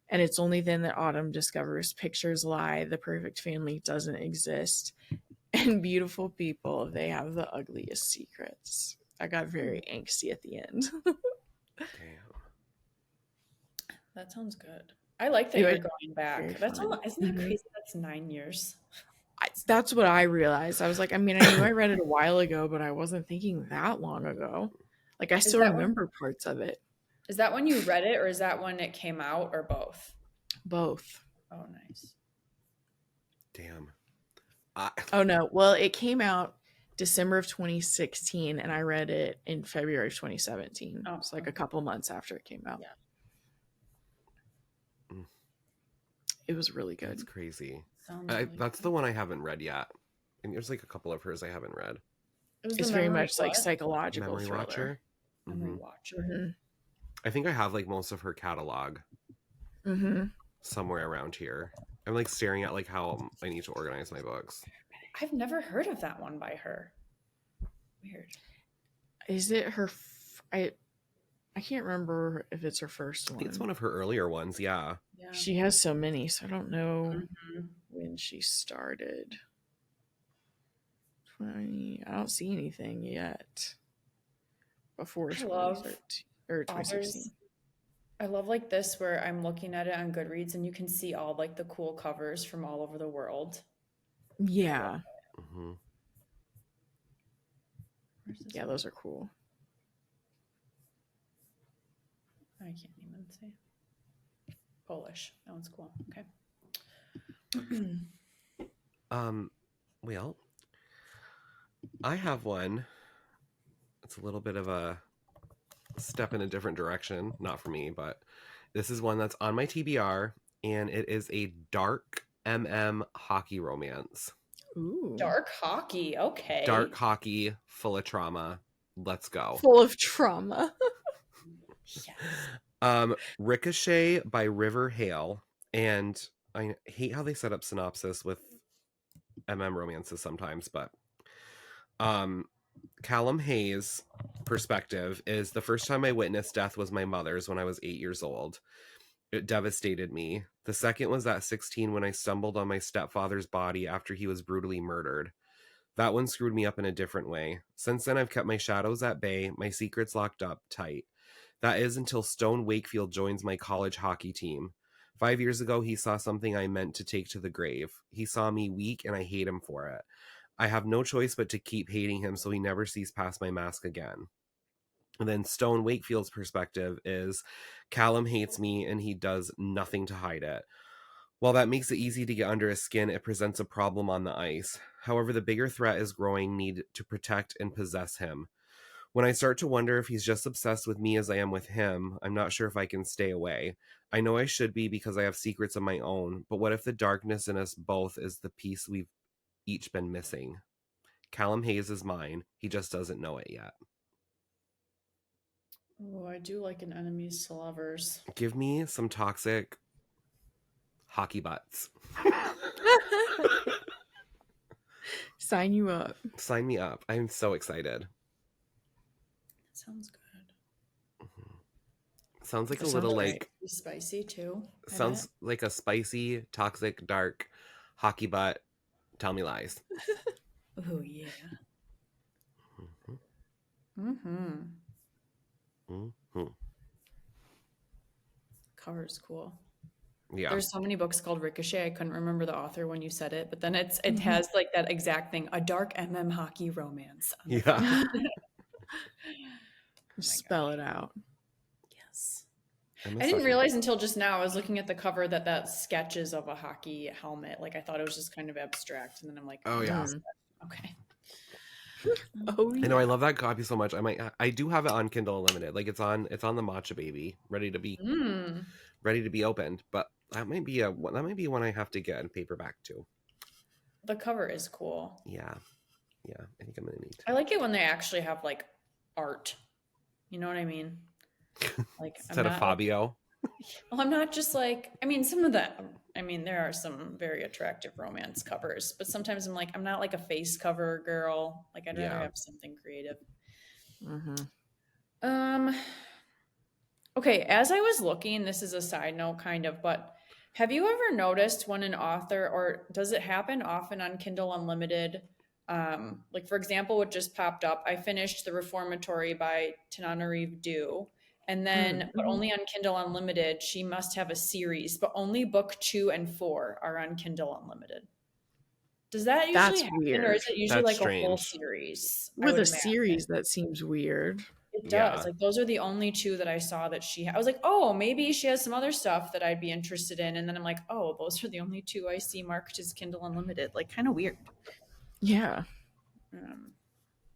And it's only then that Autumn discovers pictures lie, the perfect family doesn't exist, and beautiful people, they have the ugliest secrets. I got very angsty at the end. Damn. That sounds good. I like that you're going back. Isn't that crazy? That's 9 years. That's what I realized. I was like, I mean, I knew I read it a while ago, but I wasn't thinking that long ago. Like, I still remember parts of it. Is that when you read it, or is that when it came out, or both? Both. Oh, nice. Damn. Oh, no. Well, it came out December of 2016, and I read it in February of 2017. Oh, it's like a couple months after it came out. Yeah. It was really good. It's crazy. That's the one I haven't read yet. And there's like a couple of hers I haven't read. It's very much like psychological Memory thriller. Watcher. Memory Watcher. I think I have like most of her catalog somewhere around here. I'm like staring at like how I need to organize my books. I've never heard of that one by her. Weird. Is it her? I can't remember if it's her first one. I think it's one of her earlier ones. Yeah. She has so many, so I don't know when she started. I don't see anything yet before 2013. or 2016. I love like this where I'm looking at it on Goodreads and you can see all like the cool covers from all over the world. Yeah. Mm-hmm. Yeah, those are cool. I can't even say. Polish. That one's cool. Okay. Well, I have one. It's a little bit of a step in a different direction. Not for me, but this is one that's on my TBR, and it is a dark hockey romance. Ooh. Dark hockey. Okay. Dark hockey, full of trauma. Let's go. Full of trauma. Yes. Ricochet by River Hale. And I hate how they set up synopsis with romances sometimes, but Callum Hayes' perspective is the first time I witnessed death was my mother's when I was 8 years old. It devastated me. The second was at 16 when I stumbled on my stepfather's body after he was brutally murdered. That one screwed me up in a different way. Since then, I've kept my shadows at bay, my secrets locked up tight. That is until Stone Wakefield joins my college hockey team. 5 years ago, he saw something I meant to take to the grave. He saw me weak, and I hate him for it. I have no choice but to keep hating him so he never sees past my mask again. And then Stone Wakefield's perspective is Callum hates me, and he does nothing to hide it. While that makes it easy to get under his skin, it presents a problem on the ice. However, the bigger threat is growing need to protect and possess him. When I start to wonder if he's just obsessed with me as I am with him, I'm not sure if I can stay away. I know I should be because I have secrets of my own, but what if the darkness in us both is the piece we've each been missing? Callum Hayes is mine. He just doesn't know it yet. Oh, I do like an enemies to lovers. Give me some toxic hockey butts. Sign you up. Sign me up. I'm so excited. Sounds good. Mm-hmm. Sounds like That a little sounds like spicy too. Sounds like a spicy, toxic, dark hockey butt. Tell me lies. Oh yeah. Mm-hmm. Mm-hmm. Mm-hmm. Cover's cool. Yeah. There's so many books called Ricochet. I couldn't remember the author when you said it, but then it has like that exact thing, a dark hockey romance. Yeah. Spell it out. Yes. I didn't realize until just now, I was looking at the cover that sketches of a hockey helmet. Like I thought it was just kind of abstract. And then I'm like, oh yeah. Okay. Oh yeah. I know, I love that copy so much. I do have it on Kindle Unlimited. Like it's on the Matcha Baby, ready to be opened. But that might be one I have to get in paperback too. The cover is cool. Yeah. I think I'm gonna need to. I like it when they actually have like art. You know what I mean? Like instead of Fabio. Well, I'm not just like, I mean, some of them, I mean, there are some very attractive romance covers, but sometimes I'm like, I'm not like a face cover girl. Like I'd rather have something creative. Mm-hmm. Okay. As I was looking, this is a side note kind of, but have you ever noticed when an author, or does it happen often on Kindle Unlimited? Like for example, what just popped up, I finished The Reformatory by Tananarive Due. And then, but only on Kindle Unlimited, she must have a series, but only book 2 and 4 are on Kindle Unlimited. Does that usually happen, weird. or is it usually That's like strange. a whole series? With a series, that seems weird. It does. Like those are the only 2 that I saw that I was like, oh, maybe she has some other stuff that I'd be interested in. And then I'm like, oh, those are the only 2 I see marked as Kindle Unlimited. Like kind of weird. Yeah.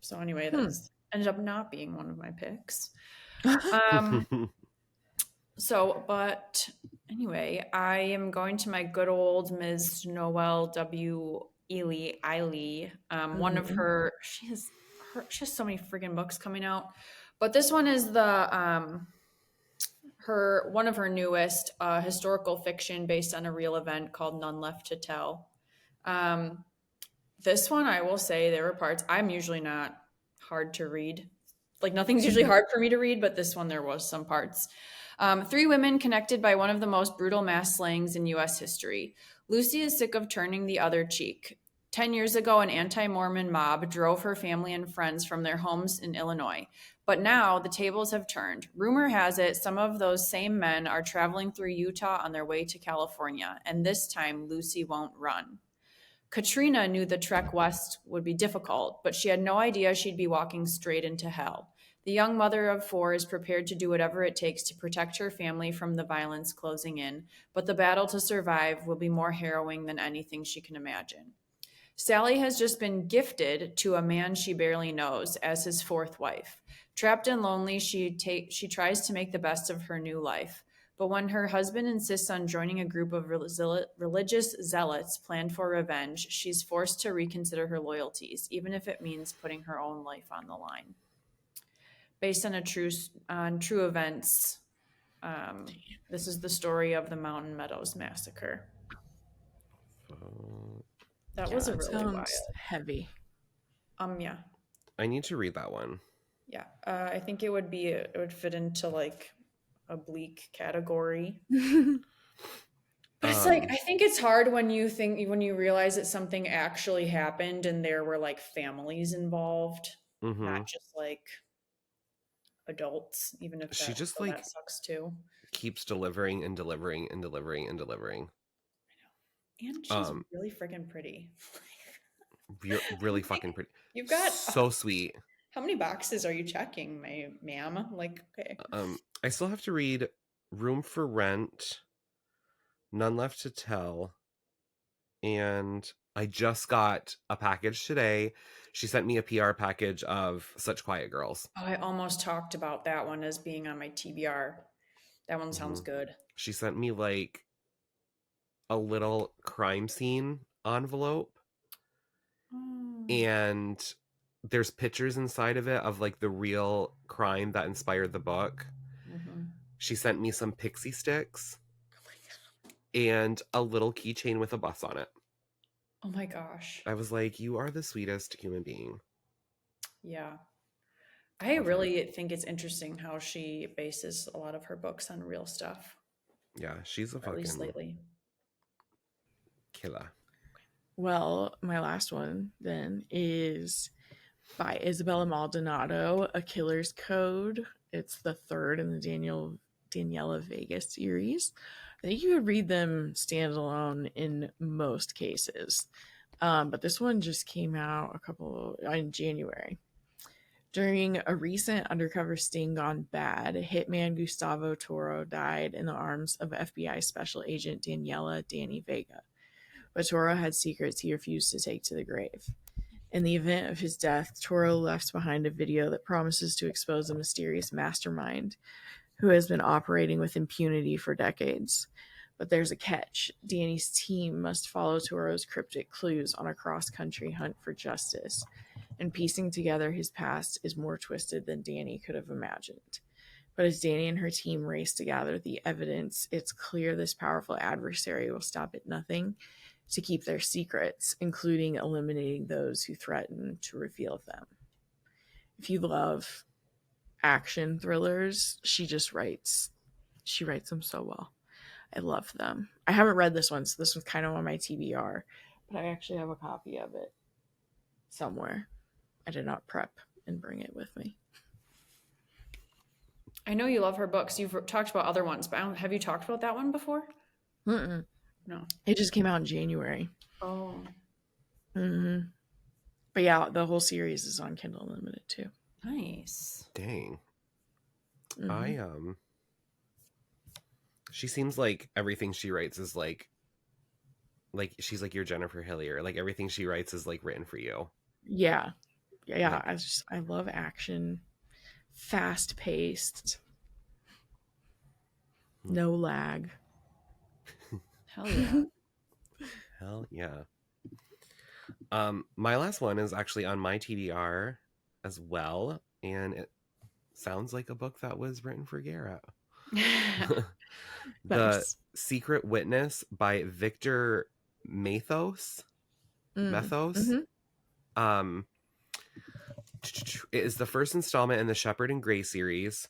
So anyway, that ended up not being one of my picks. But anyway, I am going to my good old Ms. Noelle W. Eiley. One of her, she has so many friggin' books coming out, but this one is one of her newest historical fiction based on a real event called None Left to Tell. This one, I will say, there were parts, I'm usually not hard to read. Like nothing's usually hard for me to read, but this one, there was some parts. 3 women connected by one of the most brutal mass slayings in U.S. history. Lucy is sick of turning the other cheek. 10 years ago, an anti-Mormon mob drove her family and friends from their homes in Illinois. But now the tables have turned. Rumor has it some of those same men are traveling through Utah on their way to California, and this time Lucy won't run. Katrina knew the trek west would be difficult, but she had no idea she'd be walking straight into hell. The young mother of 4 is prepared to do whatever it takes to protect her family from the violence closing in, but the battle to survive will be more harrowing than anything she can imagine. Sally has just been gifted to a man she barely knows as his 4th wife. Trapped and lonely, she tries to make the best of her new life. But when her husband insists on joining a group of religious zealots planned for revenge, she's forced to reconsider her loyalties, even if it means putting her own life on the line. Based on true events, this is the story of the Mountain Meadows Massacre. That was a really wild. Heavy. Yeah. I need to read that one. Yeah, I think it would fit into like a bleak category. But it's like, I think it's hard when you realize that something actually happened and there were like families involved, not just like adults, even if she just like that sucks too. Keeps delivering and delivering and delivering and delivering. I know. And she's really freaking pretty. Really fucking pretty. You've got so sweet. How many boxes are you checking, ma'am? Like, okay. I still have to read Room for Rent, None Left to Tell, and I just got a package today. She sent me a PR package of Such Quiet Girls. Oh, I almost talked about that one as being on my TBR. That one sounds good. She sent me like a little crime scene envelope. And there's pictures inside of it of like the real crime that inspired the book. She sent me some pixie sticks and a little keychain with a bus on it. Oh my gosh. I was like, you are the sweetest human being. Yeah. I really think it's interesting how she bases a lot of her books on real stuff. Yeah, she's a fucking... At least lately. Killer. Well, my last one then is by Isabella Maldonado, A Killer's Code. It's the 3rd in the Daniela Vega series. I think you could read them standalone in most cases. But this one just came out in January. During a recent undercover sting gone bad, hitman Gustavo Toro died in the arms of FBI Special Agent Daniela Danny Vega. But Toro had secrets he refused to take to the grave. In the event of his death, Toro left behind a video that promises to expose a mysterious mastermind who has been operating with impunity for decades. But there's a catch. Danny's team must follow Toro's cryptic clues on a cross-country hunt for justice, and piecing together his past is more twisted than Danny could have imagined. But as Danny and her team race to gather the evidence, it's clear this powerful adversary will stop at nothing to keep their secrets, including eliminating those who threaten to reveal them. If you love action thrillers, she writes them so well. I love them. I haven't read this one, so this was kind of on my TBR, but I actually have a copy of it somewhere. I did not prep and bring it with me. I know you love her books. You've talked about other ones, but have you talked about that one before? Mm-mm. No. It just came out in January. Oh. Mm-hmm. But yeah, the whole series is on Kindle Unlimited too. Nice. Dang. Mm-hmm. She seems like everything she writes is like she's like your Jennifer Hillier. Like everything she writes is like written for you. Yeah. I love action, fast paced, no lag. Hell yeah. Hell yeah. My last one is actually on my TBR as well, and it sounds like a book that was written for Gare. The Secret Witness by Victor Mathos. Mm-hmm. It is the first installment in the Shepherd and Grey series.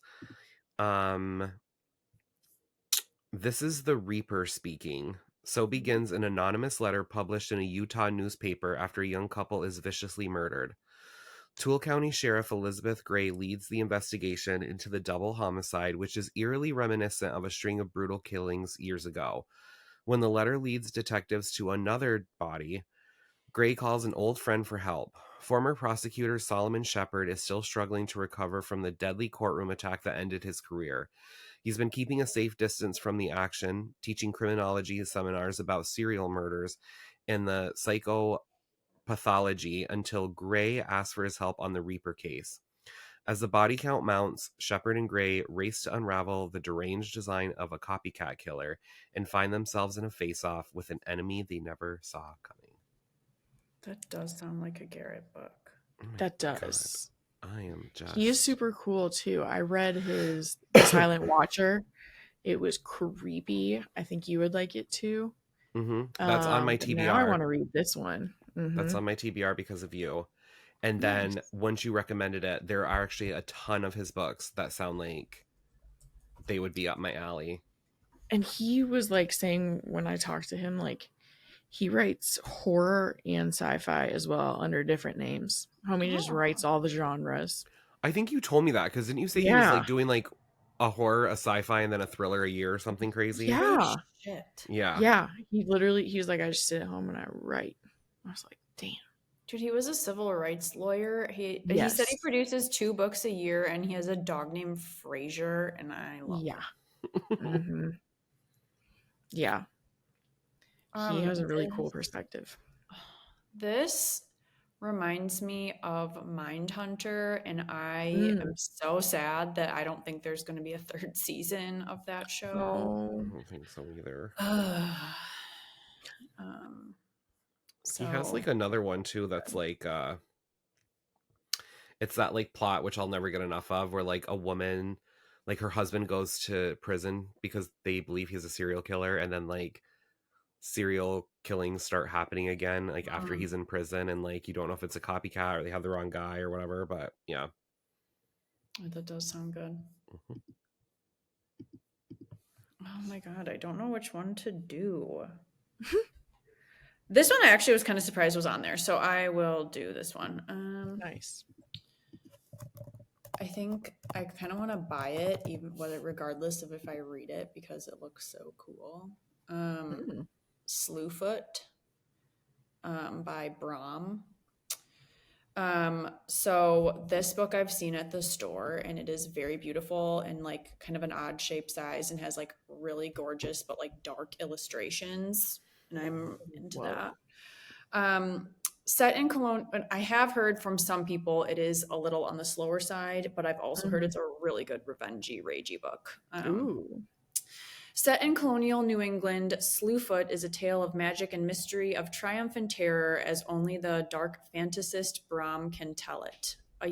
This is the Reaper speaking. So begins an anonymous letter published in a Utah newspaper after a young couple is viciously murdered. Toole County Sheriff Elizabeth Gray leads the investigation into the double homicide, which is eerily reminiscent of a string of brutal killings years ago. When the letter leads detectives to another body, Gray calls an old friend for help. Former prosecutor Solomon Shepard is still struggling to recover from the deadly courtroom attack that ended his career. He's been keeping a safe distance from the action, teaching criminology seminars about serial murders and the psychopathology until Gray asks for his help on the Reaper case. As the body count mounts, Shepard and Gray race to unravel the deranged design of a copycat killer and find themselves in a face-off with an enemy they never saw coming. That does sound like a Garrett book. Oh my That does. God. I am just... He is super cool too. I read his The Silent Watcher. It was creepy. I think you would like it too. That's on my but TBR. Now I want to read this one. That's on my TBR because of you. And then once you recommended it, there are actually a ton of his books that sound like they would be up my alley. And he was like saying when I talked to him, like he writes horror and sci-fi as well under different names. Homie just writes all the genres. I think you told me that because didn't you say he was like doing like a horror, a sci-fi, and then a thriller a year or something crazy? Yeah. Oh, shit. Yeah. Yeah. He was like, I just sit at home and I write. I was like, damn. Dude, he was a civil rights lawyer. He said he produces 2 books a year and he has a dog named Fraser, and I love him. Yeah. He has a really cool perspective. This reminds me of Mindhunter, and I am so sad that I don't think there's going to be a 3rd season of that show. No. I don't think so either. He has like another one too that's like it's that like plot which I'll never get enough of, where like a woman, like her husband goes to prison because they believe he's a serial killer, and then like serial killings start happening again like after he's in prison, and like you don't know if it's a copycat or they have the wrong guy or whatever, but yeah. That does sound good. Oh my god, I don't know which one to do. This one I actually was kind of surprised was on there, so I will do this one. Nice. I think I kind of want to buy it, even regardless of if I read it, because it looks so cool. Slewfoot by Brahm. So this book I've seen at the store, and it is very beautiful and like kind of an odd shape size, and has like really gorgeous but like dark illustrations, and I'm into that. Set in Cologne, I have heard from some people it is a little on the slower side, but I've also heard it's a really good revengey, ragey book. Set in colonial New England, Slewfoot is a tale of magic and mystery, of triumph and terror, as only the dark fantasist Brahm can tell it. A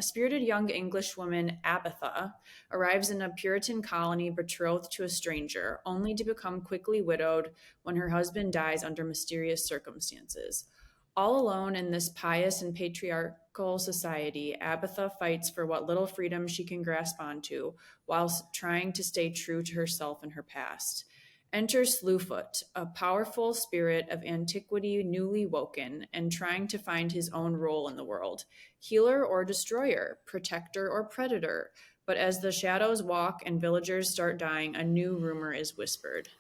spirited young English woman, Abatha, arrives in a Puritan colony betrothed to a stranger, only to become quickly widowed when her husband dies under mysterious circumstances. All alone in this pious and patriarchal society, Abatha fights for what little freedom she can grasp onto, whilst trying to stay true to herself and her past. Enter Slewfoot, a powerful spirit of antiquity newly woken and trying to find his own role in the world. Healer or destroyer, protector or predator. But as the shadows walk and villagers start dying, a new rumor is whispered.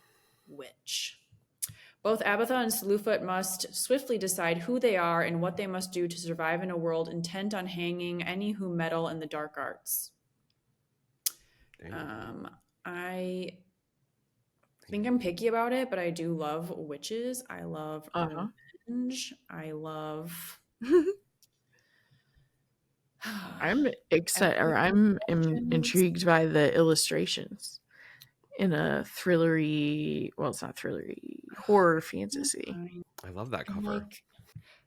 Witch. Both Abatha and Slewfoot must swiftly decide who they are and what they must do to survive in a world intent on hanging any who meddle in the dark arts. I think I'm picky about it, but I do love witches. I love revenge. I love... I'm excited, or I'm intrigued by the illustrations in a thrillery, well, it's not thrillery, horror fantasy. I love that cover. Like,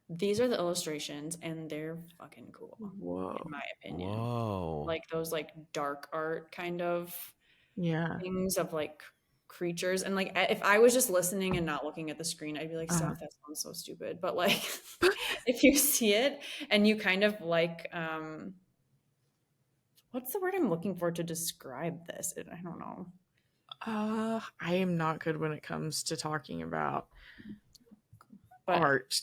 these are the illustrations, and they're fucking cool. Whoa. In my opinion. Whoa. Like those like dark art kind of things of like creatures. And like if I was just listening and not looking at the screen, I'd be like, Steph, that sounds so stupid. But like if you see it and you kind of like what's the word I'm looking for to describe this? I don't know. I am not good when it comes to talking about But art.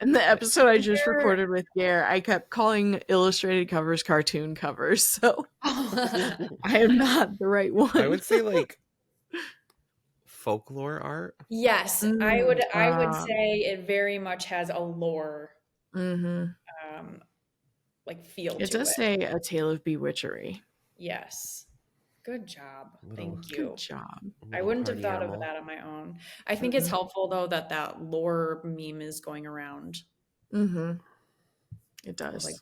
In the episode I just Gare- recorded with Gare, I kept calling illustrated covers cartoon covers, so I am not the right one. I would say like folklore art. yes, I would say it very much has a lore like feel to it. It does say A Tale of Bewitchery. Yes. Good job. Little- Thank you. Good job. I wouldn't have party thought animal. of that on my own. I think it's helpful though that lore meme is going around. It does. Like